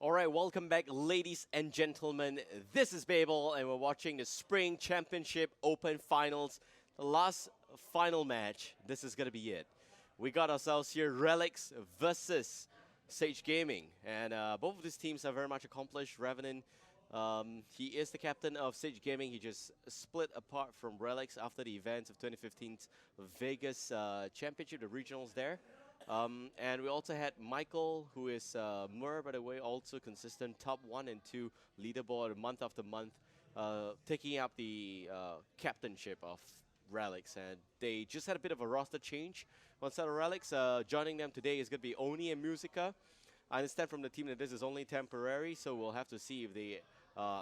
Alright, welcome back, ladies and gentlemen. This is Babel, and we're watching the Spring Championship Open Finals. The last final match. This is gonna be it. We got ourselves here Relics versus Sage Gaming. And both of these teams are very much accomplished. Revenant, he is the captain of Sage Gaming. He just split apart from Relics after the events of 2015's Vegas Championship, the regionals there. And we also had Michael, who is Mur, by the way, also consistent top 1 and 2 leaderboard month after month, taking up the captainship of Relics. And they just had a bit of a roster change on side of Relics. Joining them today is going to be Oni and Musica. I understand from the team that this is only temporary, so we'll have to see if they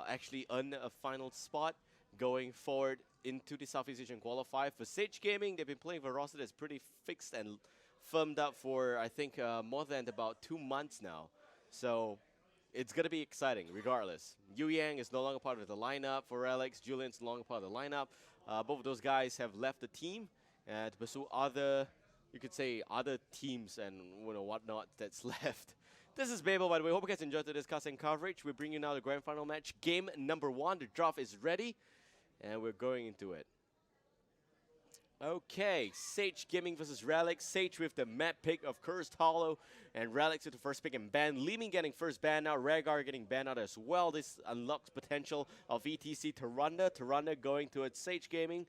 actually earn a final spot going forward into the Southeast Asian Qualifier. For Sage Gaming, they've been playing for a roster that's pretty fixed and firmed up for, I think, more than about 2 months now. So it's going to be exciting regardless. Yu Yang is no longer part of the lineup for Relics. Julian's no longer part of the lineup. Both of those guys have left the team to pursue other, you could say, other teams and whatnot that's left. This is Babel, by the way. Hope you guys enjoyed today's casting coverage. We bring you now the grand final match. Game number 1. The draft is ready, and we're going into it. Okay, Sage Gaming versus Relics. Sage with the map pick of Cursed Hollow, and Relics with the first pick and ban. Leeming getting first ban now, Rhaegar getting banned out as well. This unlocks potential of ETC Tyrande. Tyrande going towards Sage Gaming.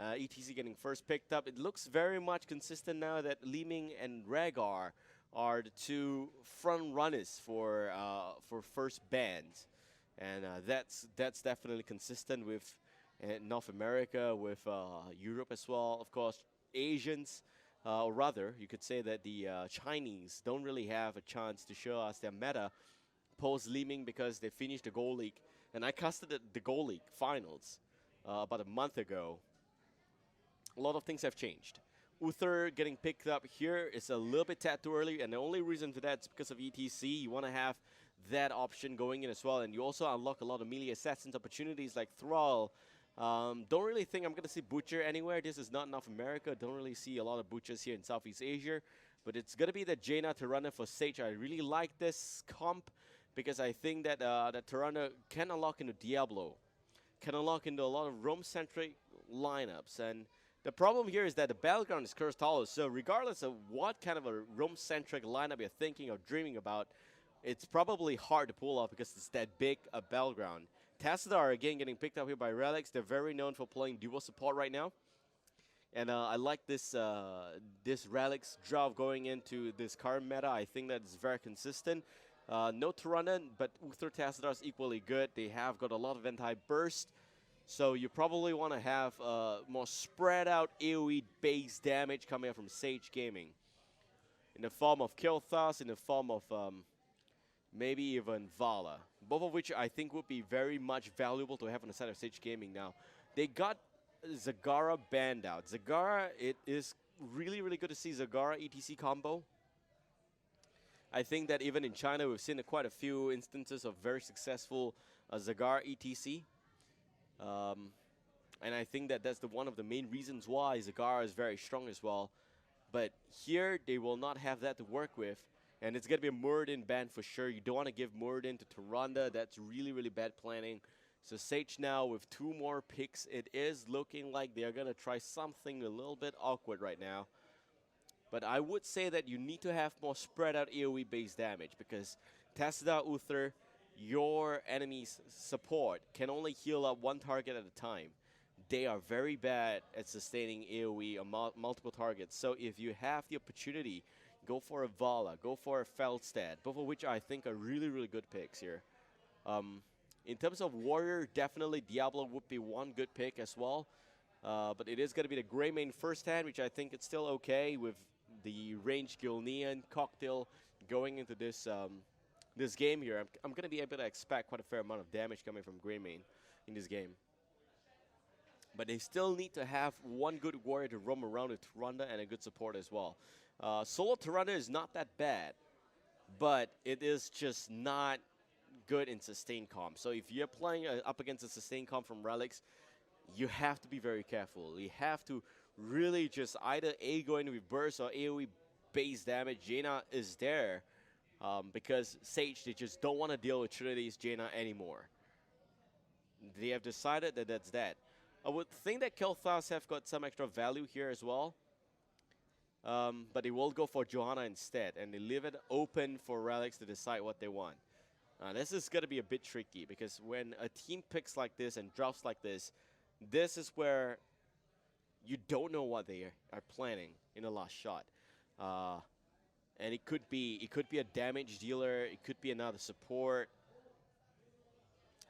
ETC getting first picked up. It looks very much consistent now that Leeming and Rhaegar are the two front runners for first bans, and that's definitely consistent with North America, with Europe as well. Of course, Asians, or rather, you could say that the Chinese don't really have a chance to show us their meta post-Leeming because they finished the Gold League. And I casted the Gold League finals about a month ago. A lot of things have changed. Uther getting picked up here is a little bit tad too early, and the only reason for that is because of ETC. You want to have that option going in as well, and you also unlock a lot of melee assassins opportunities like Thrall. Don't really think I'm going to see Butcher anywhere. This is not North America. Don't really see a lot of Butchers here in Southeast Asia. But it's going to be the Jaina Tyrande for Sage. I really like this comp because I think that that Tyrande can unlock into Diablo. Can unlock into a lot of roam-centric lineups. And the problem here is that the battleground is Cursed Hollow. So regardless of what kind of a roam-centric lineup you're thinking or dreaming about, it's probably hard to pull off because it's that big a battleground. Tassadar again getting picked up here by Relics. They're very known for playing dual support right now. And I like this this Relics draft going into this current meta. I think that it's very consistent. No Tyrande, but Uther Tassadar is equally good. They have got a lot of anti-burst. So you probably want to have more spread out AoE base damage coming out from Sage Gaming. In the form of Kilthas, in the form of maybe even Vala. Both of which I think would be very much valuable to have on the side of Sage Gaming now. They got Zagara banned out. Zagara, it is really, really good to see Zagara ETC combo. I think that even in China, we've seen quite a few instances of very successful Zagara ETC. And I think that that's one of the main reasons why Zagara is very strong as well. But here, they will not have that to work with. And it's going to be a Muradin ban for sure. You don't want to give Muradin to Tyrande. That's really, really bad planning. So Sage now with 2 more picks. It is looking like they are going to try something a little bit awkward right now. But I would say that you need to have more spread out AoE base damage because Tassadar Uther, your enemy's support, can only heal up 1 target at a time. They are very bad at sustaining AoE on multiple targets. So if you have the opportunity, go for a Vala, go for a Feldstad, both of which I think are really, really good picks here. In terms of Warrior, definitely Diablo would be one good pick as well. But it is going to be the Greymane first hand, which I think it's still okay with the range Gilnean cocktail going into this this game here. I'm going to be able to expect quite a fair amount of damage coming from Greymane in this game. But they still need to have one good warrior to roam around with Tyrande and a good support as well. Solo Tyrande is not that bad, but it is just not good in sustained comp. So if you're playing up against a sustained comp from Relics, you have to be very careful. You have to really just either A, go in with burst or AoE base damage. Jaina is there, because Sage, they just don't want to deal with Trinity's Jaina anymore. They have decided that that's that. I would think that Kel'Thas have got some extra value here as well. But they will go for Johanna instead, and they leave it open for Relics to decide what they want. This is going to be a bit tricky, because when a team picks like this and drops like this is where you don't know what they are planning in the last shot. And it could be a damage dealer, it could be another support.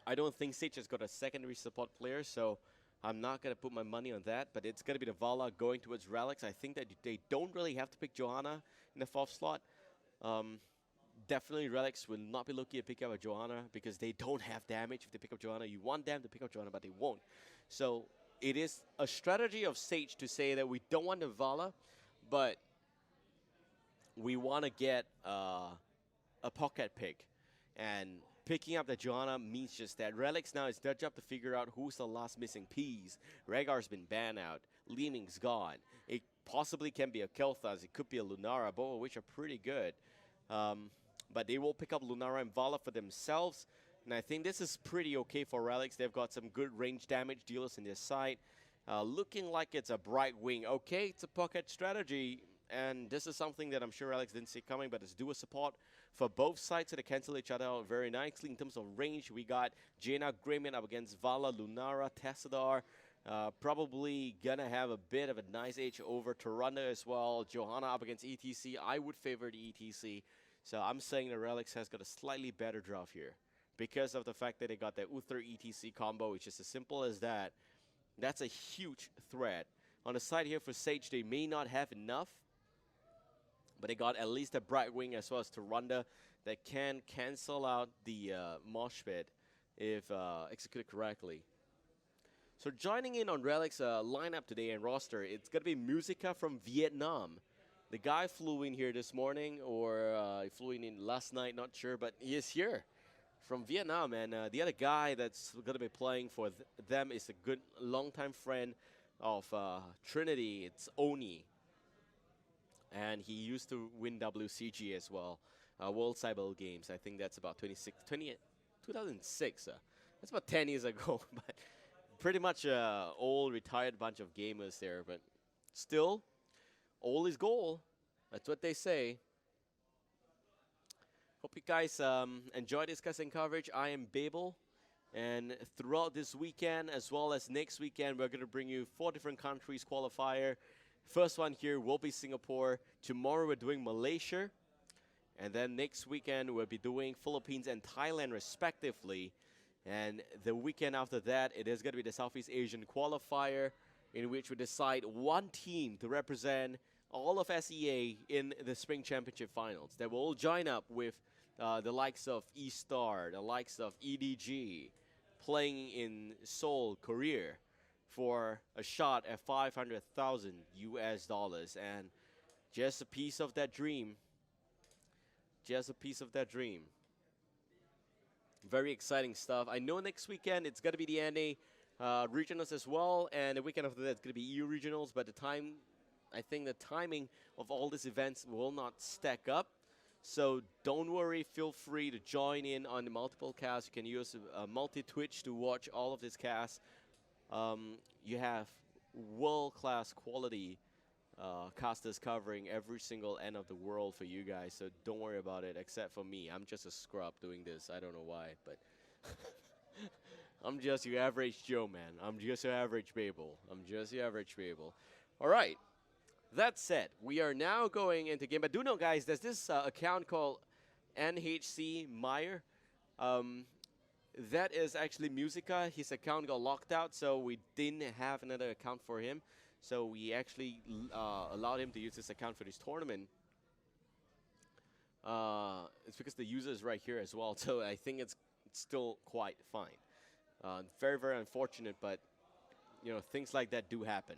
I don't think Sage has got a secondary support player, so I'm not going to put my money on that, but it's going to be the Vala going towards Relics. I think that they don't really have to pick Johanna in the 4th slot. Definitely Relics will not be looking at picking up a Johanna, because they don't have damage if they pick up Johanna. You want them to pick up Johanna, but they won't. So it is a strategy of Sage to say that we don't want the Vala, but we want to get a pocket pick. And picking up the Johanna means just that. Relics now, it's their job to figure out who's the last missing piece. Rhaegar's been banned out. Li Ming's gone. It possibly can be a Kel'Thas. It could be a Lunara, both of which are pretty good. But they will pick up Lunara and Vala for themselves. And I think this is pretty okay for Relics. They've got some good range damage dealers in their side. Looking like it's a Bright Wing. Okay, it's a pocket strategy. And this is something that I'm sure Relics didn't see coming, but it's dual support for both sides, so they cancel each other out very nicely. In terms of range, we got Jaina Greyman up against Vala, Lunara, Tassadar. Probably gonna have a bit of a nice edge over Tyrande as well. Johanna up against ETC. I would favor the ETC. So I'm saying the Relics has got a slightly better draft here, because of the fact that they got the Uther ETC combo, which is as simple as that. That's a huge threat. On the side here for Sage, they may not have enough, but they got at least a Bright Wing as well as Tyrande that can cancel out the Mosh Pit if executed correctly. So joining in on Relics' lineup today and roster, it's going to be Musica from Vietnam. The guy flew in here this morning, or he flew in last night, not sure, but he is here from Vietnam. And the other guy that's going to be playing for them is a good longtime friend of Trinity. It's Oni. And he used to win WCG as well, World Cyber Games. I think that's about 2006. That's about 10 years ago. But pretty much old, retired bunch of gamers there. But still, old is gold. That's what they say. Hope you guys enjoy this casting coverage. I am Babel. And throughout this weekend, as well as next weekend, we're going to bring you 4 different countries qualifier. First one here will be Singapore. Tomorrow we're doing Malaysia. And then next weekend we'll be doing Philippines and Thailand respectively. And the weekend after that, it is going to be the Southeast Asian Qualifier, in which we decide one team to represent all of SEA in the Spring Championship Finals. That will all join up with the likes of E-Star, the likes of EDG, playing in Seoul, Korea, for a shot at 500,000 US dollars. And just a piece of that dream. Just a piece of that dream. Very exciting stuff. I know next weekend it's going to be the NA regionals as well, and the weekend after that it's going to be EU regionals, but I think the timing of all these events will not stack up. So don't worry, feel free to join in on the multiple casts. You can use multi-Twitch to watch all of these casts. You have world-class quality casters covering every single end of the world for you guys, so don't worry about it, except for me. I'm just a scrub doing this. I don't know why, but I'm just your average Joe, man. I'm just your average Babel. I'm just your average Babel. All right. That said, we are now going into game. But do know, guys, there's this account called NHC Meyer. That is actually Musica. His account got locked out, so we didn't have another account for him. So we actually allowed him to use this account for this tournament. It's because the user is right here as well, so I think it's still quite fine. Very, very unfortunate, but you know, things like that do happen.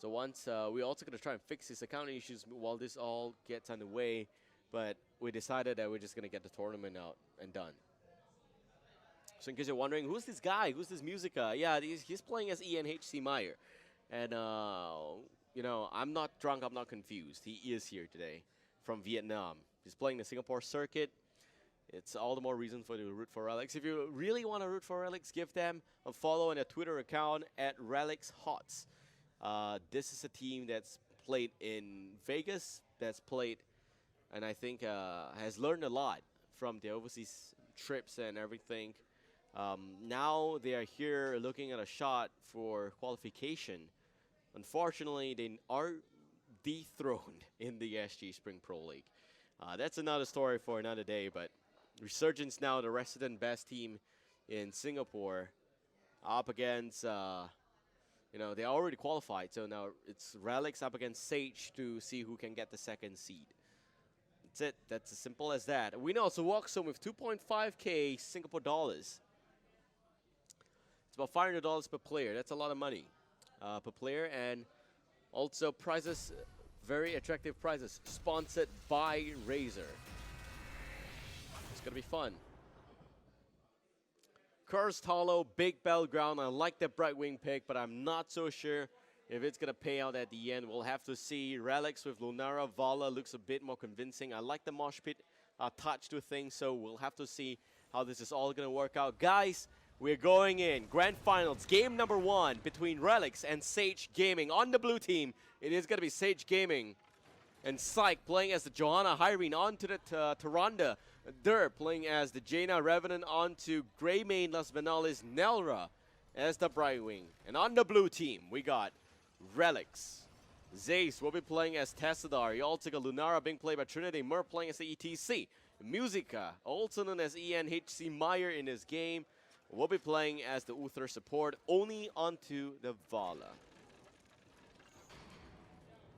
So once we're also going to try and fix his account issues while this all gets underway, but we decided that we're just going to get the tournament out and done. So in case you're wondering, who's this guy? Who's this Musica? Yeah, he's playing as ENHC Meyer. And, you know, I'm not drunk, I'm not confused. He is here today. from Vietnam. He's playing the Singapore circuit. It's all the more reason for you to root for Relics. If you really want to root for Relics, give them a follow on their Twitter account at Relics Hots. This is a team that's played in Vegas, that's played, and I think has learned a lot from their overseas trips and everything. Now they are here looking at a shot for qualification. Unfortunately, they are dethroned in the SG Spring Pro League. That's another story for another day, but Resurgence now the resident best team in Singapore up against, they already qualified, so now it's Relics up against Sage to see who can get the second seed. That's it. That's as simple as that. We also walk some with 2.5K Singapore dollars. It's about $500 per player. That's a lot of money per player, and also prizes, very attractive prizes, sponsored by Razer. It's gonna be fun. Cursed Hollow, Big Battleground. I like the Brightwing pick, but I'm not so sure if it's gonna pay out at the end. We'll have to see. Relics with Lunara, Vala looks a bit more convincing. I like the Mosh Pit touch to things, so we'll have to see how this is all gonna work out. Guys, we're going in. Grand Finals, game number 1 between Relics and Sage Gaming. On the blue team, it is gonna be Sage Gaming. And Psych playing as the Johanna Hyrene onto the Tyrande. Dur playing as the Jaina Revenant onto Greymane Las Venales Nelra as the Brightwing. And on the blue team, we got Relics. Zace will be playing as Tassadar. You also got Lunara being played by Trinity. Mur playing as the ETC. Musica, also known as ENHC Meyer in this game, will be playing as the Uther support only onto the Vala.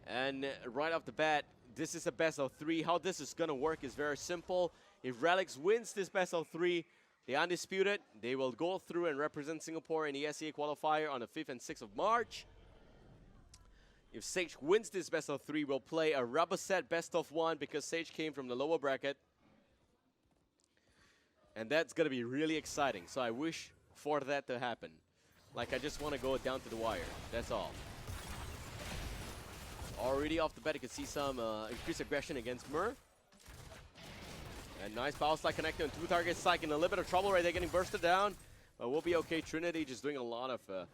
And right off the bat, this is a best of 3. How this is going to work is very simple. If Relics wins this best of 3, they're undisputed. They will go through and represent Singapore in the SEA qualifier on the 5th and 6th of March. If Sage wins this best of 3, we'll play a rubber set best of 1 because Sage came from the lower bracket. And that's going to be really exciting. So I wish for that to happen. Like, I just want to go down to the wire. That's all. Already off the bat, you can see some increased aggression against Mur. And nice power slide connected on 2 targets. Psych in a little bit of trouble right there, getting bursted down. But we'll be okay. Trinity just doing a lot of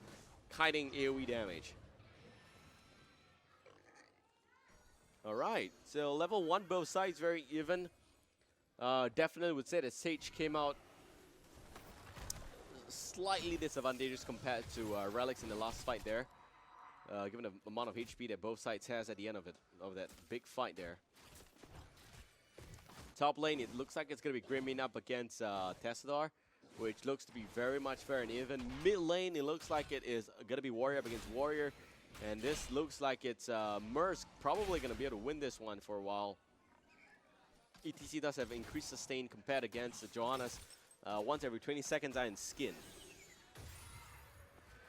kiting AoE damage. Alright, so level 1 both sides, very even. Definitely would say that Sage came out slightly disadvantageous compared to Relics in the last fight there. Given the amount of HP that both sides has at the end of that big fight there. Top lane, it looks like it's going to be Greymane up against Tassadar, which looks to be very much fair and even. Mid lane, it looks like it is going to be Warrior up against Warrior. And this looks like it's Mur's probably going to be able to win this one for a while. ETC does have increased sustain compared against the Johanna's once every 20 seconds iron skin.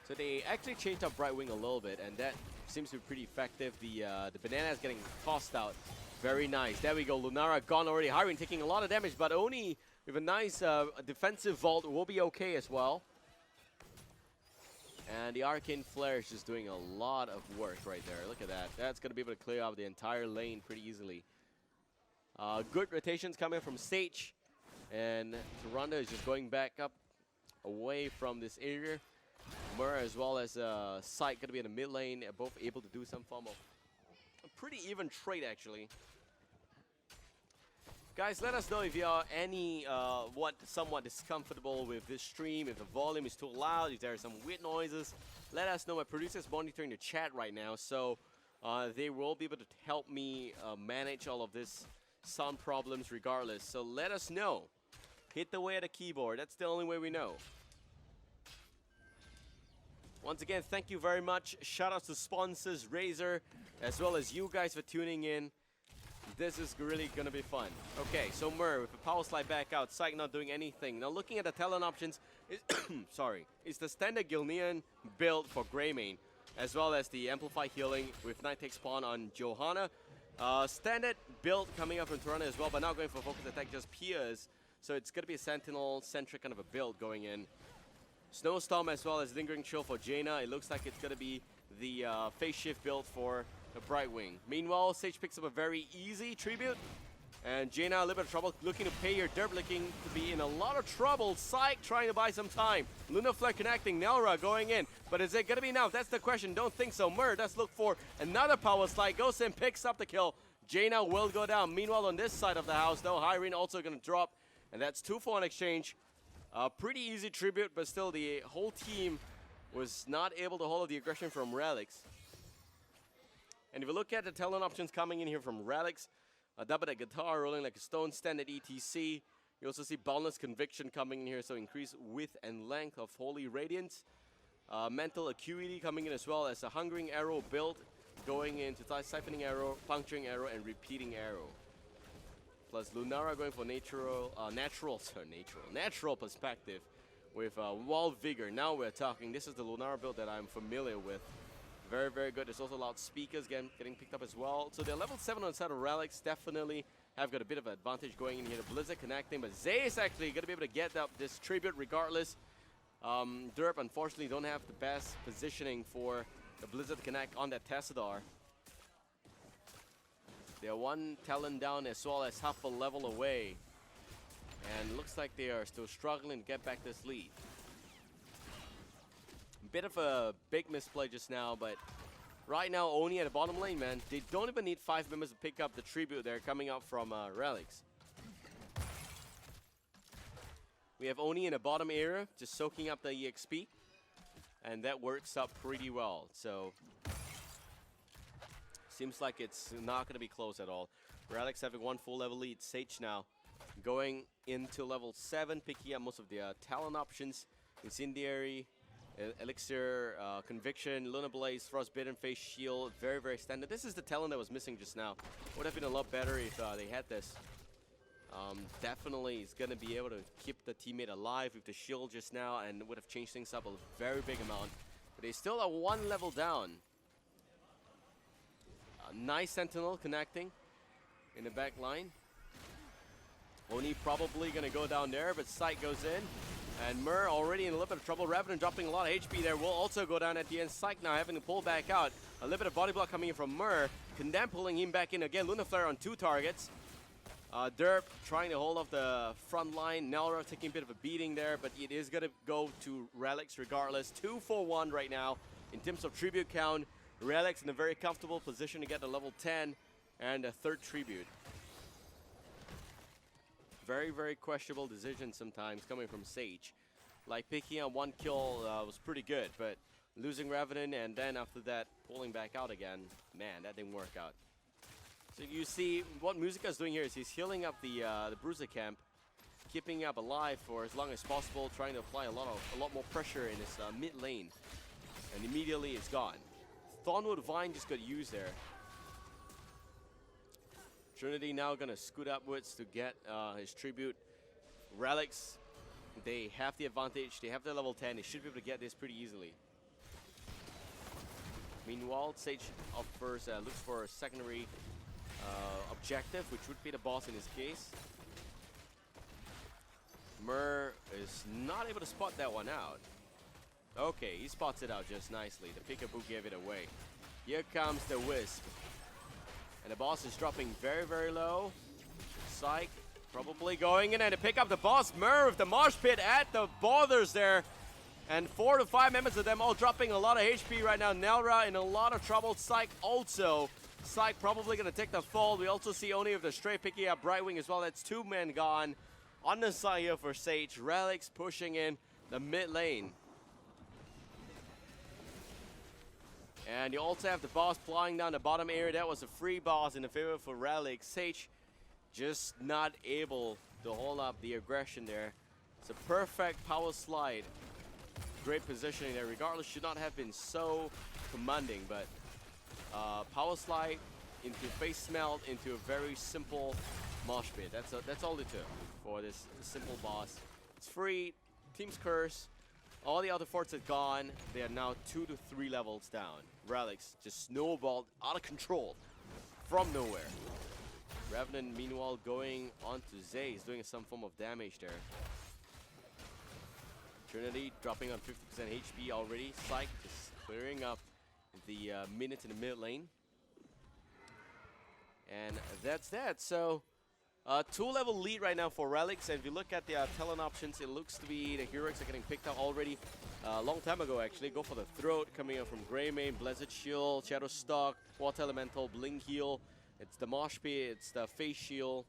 So they actually changed up Brightwing a little bit, and that seems to be pretty effective. The banana is getting tossed out. Very nice. There we go. Lunara gone already. Hyrene taking a lot of damage, but only with a nice defensive vault will be okay as well. And the Arcane Flare is just doing a lot of work right there. Look at that. That's going to be able to clear out the entire lane pretty easily. Good rotations coming from Sage. And Tyrande is just going back up away from this area. Mur as well as Psych going to be in the mid lane. Both able to do some form of a pretty even trade actually. Guys, let us know if you are somewhat discomfortable with this stream, if the volume is too loud, if there are some weird noises. Let us know. My producer is monitoring the chat right now, so they will be able to help me manage all of this sound problems regardless. So let us know. Hit the way at the keyboard. That's the only way we know. Once again, thank you very much. Shout out to sponsors, Razer, as well as you guys for tuning in. This is really going to be fun. Okay, so Mur with a power slide back out. Psych not doing anything. Now looking at the talent options, it's the standard Gilnean build for Greymane, as well as the Amplify healing with Night Take Spawn on Johanna. Standard build coming up from Tyrande as well, but not going for focus attack, just Piers. So it's going to be a Sentinel-centric kind of a build going in. Snowstorm as well as Lingering Chill for Jaina. It looks like it's going to be the Phase Shift build for the Brightwing. Meanwhile, Sage picks up a very easy tribute. And Jaina a little bit of trouble, looking to pay her Derp, looking to be in a lot of trouble. Psych trying to buy some time. Luna Flare connecting, Nelra going in. But is it going to be enough? That's the question. Don't think so. Mur does look for another power slide. Goes in, picks up the kill. Jaina will go down. Meanwhile, on this side of the house, though, Hyrene also going to drop. And that's 2 for 1 exchange. Pretty easy tribute, but still the whole team was not able to hold the aggression from Relics. And if you look at the talent options coming in here from Relics, a double at guitar, rolling like a stone, standard ETC. You also see Boundless Conviction coming in here, so increase width and length of Holy Radiance. Mental Acuity coming in as well as a Hungering Arrow build, going into Siphoning Arrow, Puncturing Arrow, and Repeating Arrow. Plus Lunara going for natural perspective with Wild Vigor. Now we're talking. This is the Lunara build that I'm familiar with. Very, very good. There's also loudspeakers getting picked up as well. So they're level 7 on the side of Relics. Definitely have got a bit of an advantage going in here. The Blizzard connecting, but Zay is actually going to be able to get up this tribute regardless. Derp, unfortunately, don't have the best positioning for the Blizzard to connect on that Tassadar. They're 1 talent down as well as half a level away. And looks like they are still struggling to get back this lead. Bit of a big misplay just now, but right now Oni at the bottom lane, man. They don't even need 5 members to pick up the tribute there coming up from Relics. We have Oni in the bottom area, just soaking up the EXP. And that works up pretty well. So, seems like it's not going to be close at all. Relics having 1 full level lead. Sage now going into level 7, picking up most of the talent options. Incendiary, Elixir, Conviction, Luna Blaze, Frostbitten, Face Shield, very, very standard. This is the talent that was missing just now. Would have been a lot better if they had this. Definitely is going to be able to keep the teammate alive with the shield just now and would have changed things up a very big amount. But they still are 1 level down. Nice Sentinel connecting in the back line. Oni probably going to go down there, but Sight goes in. And Mur already in a little bit of trouble. Ravenant dropping a lot of HP there. Will also go down at the end. Psych now having to pull back out. A little bit of body block coming in from Mur. Condemn pulling him back in again. Luna Flare on 2 targets. Derp trying to hold off the front line. Nelra taking a bit of a beating there, but it is going to go to Relics regardless. 2 for 1 right now in terms of tribute count. Relics in a very comfortable position to get to level 10 and a 3rd tribute. Very, very questionable decisions sometimes coming from Sage. Like picking up 1 kill was pretty good, but losing Revenant and then after that pulling back out again, man, that didn't work out. So you see what Musica is doing here is he's healing up the Bruiser camp, keeping up alive for as long as possible, trying to apply a lot more pressure in his mid lane, and immediately it's gone. Thornwood Vine just got used there. Trinity now gonna scoot upwards to get his tribute. Relics, they have the advantage. They have the level 10. They should be able to get this pretty easily. Meanwhile, Sage offers, looks for a secondary objective, which would be the boss in this case. Mur is not able to spot that one out. Okay, he spots it out just nicely. The Peekaboo gave it away. Here comes the Wisp. And the boss is dropping very, very low. Psych probably going in and to pick up the boss. Mur with the Mosh Pit at the borders there. And 4 to 5 members of them all dropping a lot of HP right now. Nelra in a lot of trouble. Psych also. Psych probably going to take the fall. We also see Oni with the Stray picking up Brightwing as well. That's 2 men gone. On the side here for Sage. Relics pushing in the mid lane. And you also have the boss flying down the bottom area. That was a free boss in the favor for Relics. Sage just not able to hold up the aggression there. It's a perfect power slide. Great positioning there. Regardless, should not have been so commanding, but power slide into face melt into a very simple mosh pit. That's all it took for this simple boss. It's free. Team's curse. All the other forts are gone. They are now 2 to 3 levels down. Relics just snowballed out of control from nowhere. Revenant, meanwhile, going on to Zay. He's doing some form of damage there. Trinity dropping on 50% HP already. Psych just clearing up the minutes in the mid lane. And that's that. So, 2-level lead right now for Relics. And if you look at the talent options, it looks to be the heroics are getting picked up already a long time ago, actually. Go for the Throat, coming up from Greymane, Blizzard Shield, Shadow Stalk, Water Elemental, Blink Heal. It's the Mosh Pit, it's the Face Shield.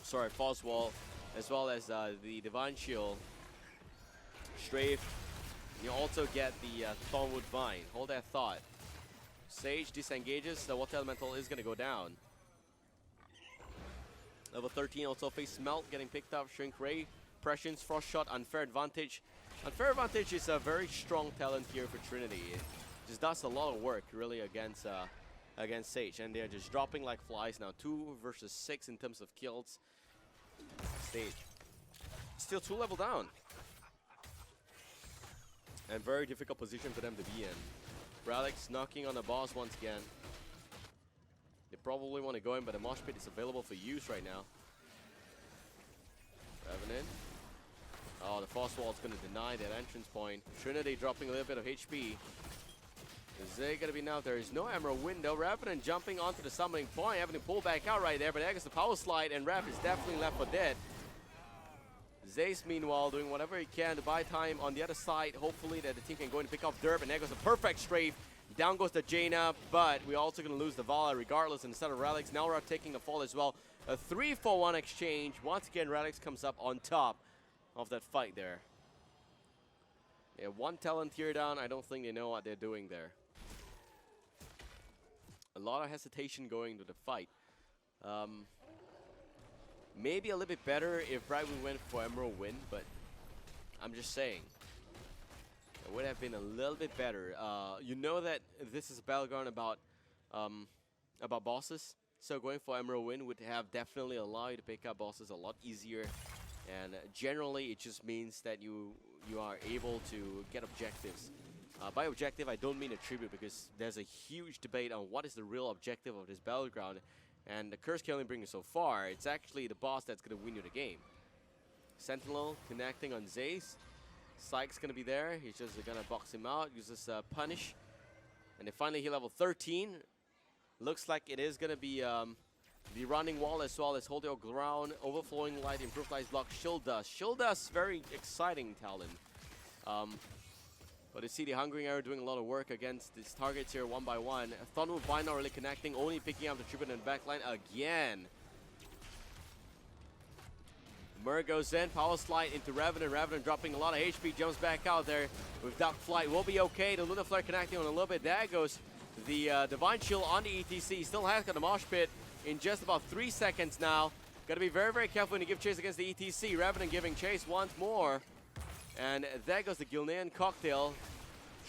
Sorry, False Wall, as well as the Divine Shield. Strafe. You also get the Thornwood Vine. Hold that thought. Sage disengages, the Water Elemental is going to go down. Level 13 also face Melt, getting picked up. Shrink Ray, Prescience, Frost Shot, Unfair Advantage. Unfair Advantage is a very strong talent here for Trinity. It just does a lot of work, really, against Sage. And they're just dropping like flies now. 2 versus 6 in terms of kills. Sage. Still 2 level down. And very difficult position for them to be in. Relics knocking on the boss once again. They probably want to go in, but the Mosh Pit is available for use right now. Revenant. Oh, the Frost Wall is going to deny that entrance point. Trinity dropping a little bit of HP. Is they going to be now? There is no Emerald Window. Revenant jumping onto the summoning point, having to pull back out right there, but there goes the Power Slide, and Rev is definitely left for dead. Zace, meanwhile, doing whatever he can to buy time on the other side. Hopefully that the team can go in and pick off Derp, and there goes a perfect strafe. Down goes the Jaina, but we're also going to lose the Vala regardless instead of Relics. Now we're taking the fall as well. A 3-for-1 exchange. Once again, Relics comes up on top of that fight there. Yeah, 1 talent here down. I don't think they know what they're doing there. A lot of hesitation going to the fight. Maybe a little bit better if Brightwood went for Emerald Win, but I'm just saying. It would have been a little bit better. You know that this is a battleground about bosses, so going for Emerald Win would have definitely allowed you to pick up bosses a lot easier. And generally, it just means that you are able to get objectives. By objective, I don't mean a tribute, because there's a huge debate on what is the real objective of this battleground. And the curse can only bring you so far. It's actually the boss that's going to win you the game. Sentinel connecting on Zace. Psyche's going to be there. He's just going to box him out. Uses Punish. And they finally hit level 13. Looks like it is going to be the running wall as well as hold your ground. Overflowing light, improved ice block, shield dust. Shield dust, very exciting talent. But you see the Hungering Arrow doing a lot of work against these targets here one by one. Thornwood Vine not really connecting, only picking up the tribute in the backline again. Mur goes in, Power Slide into Revenant. Revenant dropping a lot of HP, jumps back out there with Dark Flight. Will be okay. The Lunar Flare connecting on a little bit. There goes the Divine Shield on the ETC. Still has got the Mosh Pit in just about 3 seconds now. Got to be very, very careful when you give chase against the ETC. Revenant giving chase once more. And there goes the Gilnean Cocktail.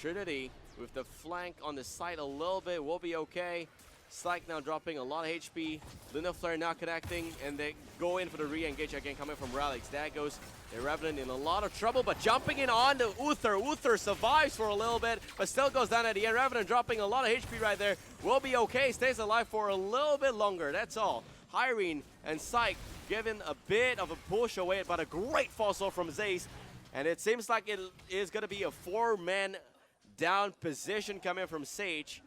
Trinity with the flank on the side a little bit. Will be okay. Psyche now dropping a lot of HP. Lunar Flare now connecting. And they go in for the re-engage again coming from Relics. There goes the Revenant in a lot of trouble. But jumping in on the Uther. Uther survives for a little bit. But still goes down at the end. Revenant dropping a lot of HP right there. Will be okay. Stays alive for a little bit longer. That's all. Hyrene and Psyche giving a bit of a push away. But a great fossil from Zace. And it seems like it is going to be a 4-man down position coming from Sage.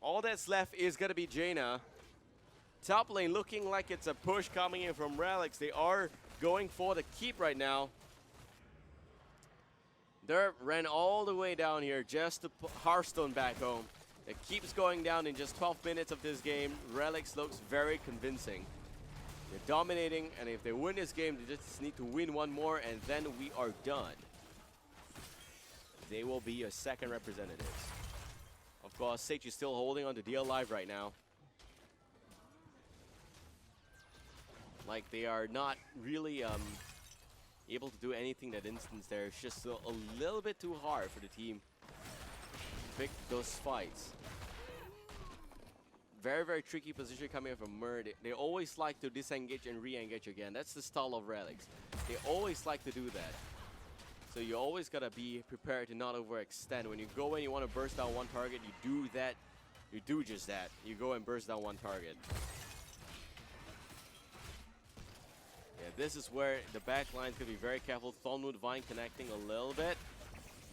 All that's left is going to be Jaina. Top lane looking like it's a push coming in from Relics. They are going for the keep right now. Derp ran all the way down here just to put Hearthstone back home. It keeps going down in just 12 minutes of this game. Relics looks very convincing. They're dominating, and if they win this game, they just need to win one more, and then we are done. They will be your second representatives. Of course, Sage is still holding on to DL Live right now. Like, they are not really able to do anything that instance there. It's just a little bit too hard for the team to pick those fights. Very, very tricky position coming from Mur. They always like to disengage and re-engage again. That's the style of Relics. They always like to do that. So you always gotta be prepared to not overextend. When you go in, you want to burst down one target, you do that. You do just that. You go and burst down one target. Yeah, this is where the back line's gonna be very careful. Thornwood Vine connecting a little bit.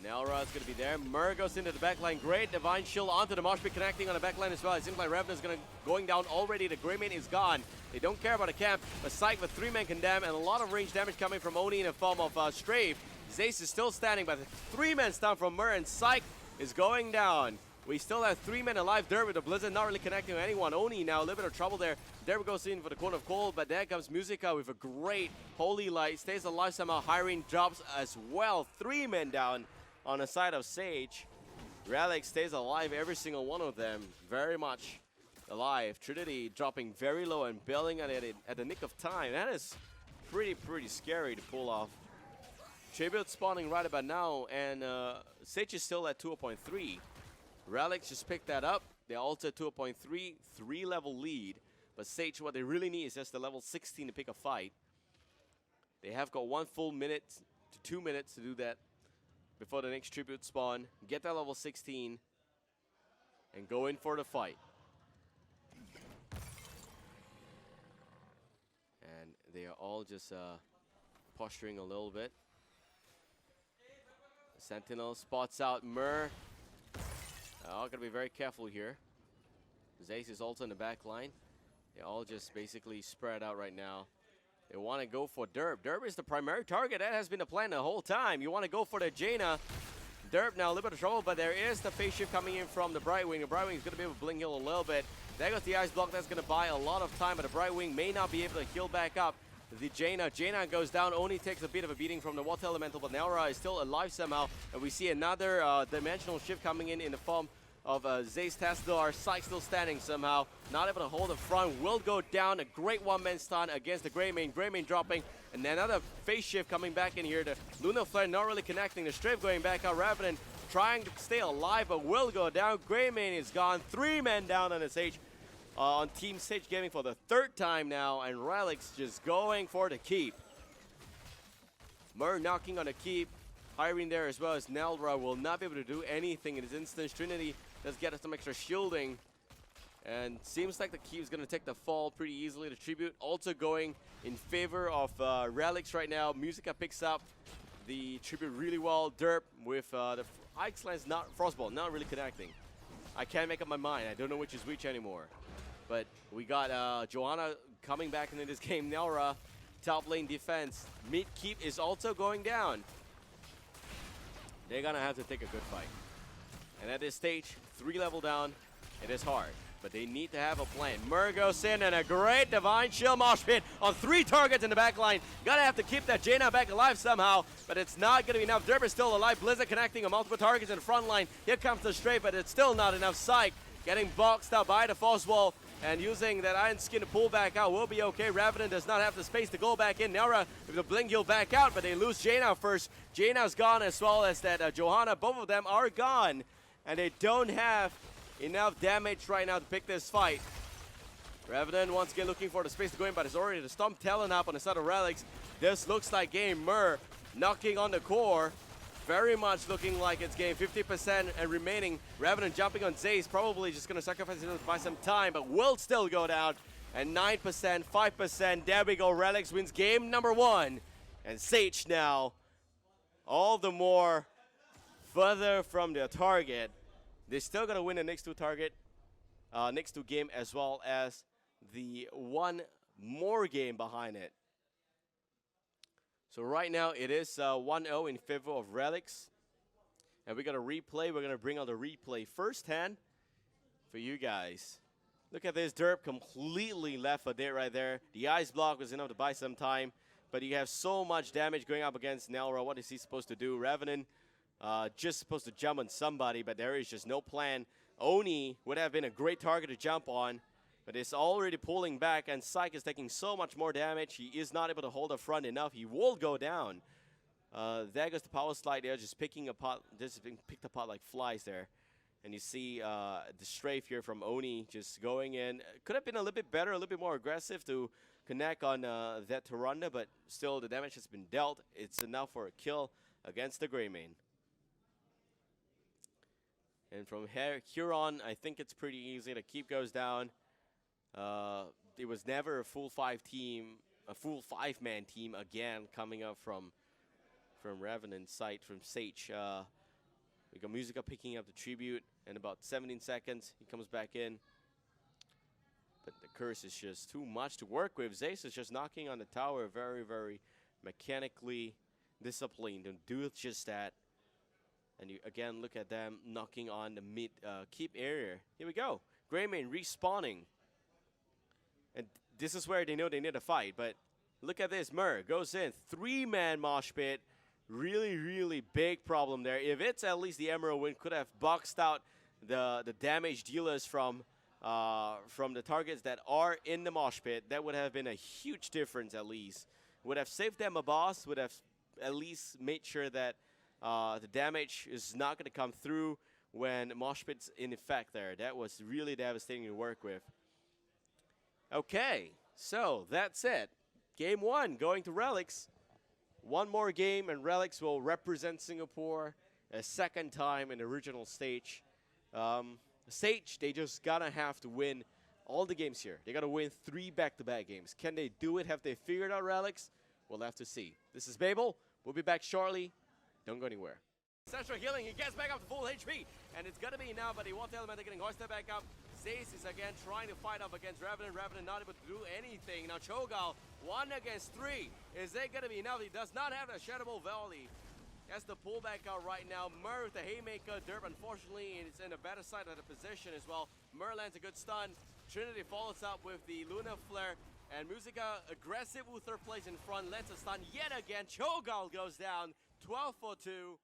Nelra is going to be there. Mur goes into the backline. Great Divine Shield onto the Mosh Pit, connecting on the backline as well. It seems like Revenant is going down already. The Greymane is gone. They don't care about the camp. But Psych with 3-man condemn and a lot of range damage coming from Oni in the form of Strafe. Zace is still standing, but 3-man stun from Mur, and Psych is going down. We still have 3 men alive. Derp with the Blizzard not really connecting with anyone. Oni now a little bit of trouble there. Derp goes in for the Cone of Cold, but there comes Musica with a great Holy Light. Stays alive somehow. Hiring drops as well. 3 men down on the side of Sage. Relics stays alive, every single one of them. Very much alive. Trinity dropping very low and bailing at it at the nick of time. That is pretty scary to pull off. Tribute spawning right about now, and Sage is still at 2.3. Relics just picked that up. They also at 2.3, 3-level lead. But Sage, what they really need is just the level 16 to pick a fight. They have got 1 full minute to 2 minutes to do that before the next tribute spawn. Get that level 16 and go in for the fight. And they are all just posturing a little bit. Sentinel spots out Mur. Gotta be very careful here. Zace is also in the back line. They all just basically spread out right now. They want to go for Derp. Derp is the primary target. That has been the plan the whole time. You want to go for the Jaina. Derp now a little bit of trouble, but there is the phase shift coming in from the Brightwing. The Brightwing is going to be able to blink heal a little bit. There goes the Ice Block. That's going to buy a lot of time, but the Brightwing may not be able to heal back up. The Jaina goes down, only takes a bit of a beating from the Water Elemental, but Nelra is still alive somehow. And we see another dimensional shift coming in the form of Zace Tassadar. Psych still standing somehow. Not able to hold the front. Will go down. A great one-man stun against the Greymane. Greymane dropping. And another phase shift coming back in here. The Lunar Flare not really connecting. The Strafe going back out. Revenant trying to stay alive, but will go down. Greymane is gone. 3 men down on the Sage. On Team Sage Gaming for the 3rd time now. And Relics just going for the keep. Mur knocking on the keep. Hiring there as well as Nelra will not be able to do anything in this instance. Trinity does get us some extra shielding. And seems like the keep is going to take the fall pretty easily. The Tribute also going in favor of Relics right now. Musica picks up the Tribute really well. Derp with the Ike's Lance, not Frostball, not really connecting. I can't make up my mind. I don't know which is which anymore. But we got Joanna coming back into this game. Nelra, top lane defense. Mid keep is also going down. They're going to have to take a good fight. And at this stage, 3 level down, it is hard. But they need to have a plan. Mur goes in and a great Divine Shield Mosh Pit on 3 targets in the back line. Gotta have to keep that Jaina back alive somehow, but it's not gonna be enough. Derp is still alive. Blizzard connecting on multiple targets in the front line. Here comes the Strafe, but it's still not enough. Psych getting boxed out by the Force Wall and using that Iron Skin to pull back out will be okay. Revenant does not have the space to go back in. Nelra with the blink heal back out, but they lose Jaina first. Jaina's gone as well as that Johanna. Both of them are gone, and they don't have enough damage right now to pick this fight. Revenant once again looking for the space to go in, but it's already the Stomp Talon up on the side of Relics. This looks like game Mur knocking on the core. Very much looking like it's game 50% and remaining. Revenant jumping on Zace, probably just going to sacrifice him to buy some time, but will still go down. And 9%, 5%, there we go. Relics wins game number 1. And Sage now, all the more further from their target. They're still going to win the next 2 game, as well as the 1 more game behind it. So right now it is 1-0 in favor of Relics. And we're going to replay. We're going to bring on the replay firsthand for you guys. Look at this. Derp completely left for dead right there. The Ice Block was enough to buy some time. But you have so much damage going up against Nelra. What is he supposed to do? Revenant just supposed to jump on somebody, but there is just no plan. Oni would have been a great target to jump on, but it's already pulling back, and Psych is taking so much more damage. He is not able to hold the front enough. He will go down. There goes the power slide there, just picking apart, just being picked apart like flies there. And you see the strafe here from Oni just going in. Could have been a little bit better, a little bit more aggressive to connect on that Tyrande, but still the damage has been dealt. It's enough for a kill against the Greymane. And from here on, I think it's pretty easy. The keep goes down. It was never a full 5-man team again coming up from Revenant's side, from Sage. We got Musica picking up the tribute in about 17 seconds. He comes back in. But the curse is just too much to work with. Zace is just knocking on the tower, very, very mechanically disciplined and do just that. And you again look at them knocking on the mid keep area. Here we go. Greymane respawning. And this is where they know they need a fight. But look at this. Mur goes in. 3-man mosh pit. Really, really big problem there. If it's at least the Emerald Wind, could have boxed out the damage dealers from the targets that are in the mosh pit. That would have been a huge difference at least. Would have saved them a boss. Would have at least made sure that the damage is not going to come through when mosh pit's in effect there. That was really devastating to work with. Okay, so that's it. Game 1 going to Relics. One more game and Relics will represent Singapore a second time in the original stage. They just gotta have to win all the games here. They gotta win 3 back-to-back games. Can they do it? Have they figured out Relics? We'll have to see. This is Babel. We'll be back shortly. Don't go anywhere. Central healing, he gets back up to full HP, and it's gonna be now, but he wants the Elemental getting hoisted back up. Zace is again trying to fight up against Revenant. Revenant not able to do anything. Now Cho'Gall, 1 against 3. Is it gonna be enough? He does not have a Shadow Valley. That's the pullback out right now. Mur with the Haymaker. Derp, unfortunately, is in a better side of the position as well. Mur lands a good stun. Trinity follows up with the Lunar Flare. And Musica, aggressive with third place in front, lands a stun yet again. Cho'Gall goes down, 12 for 2.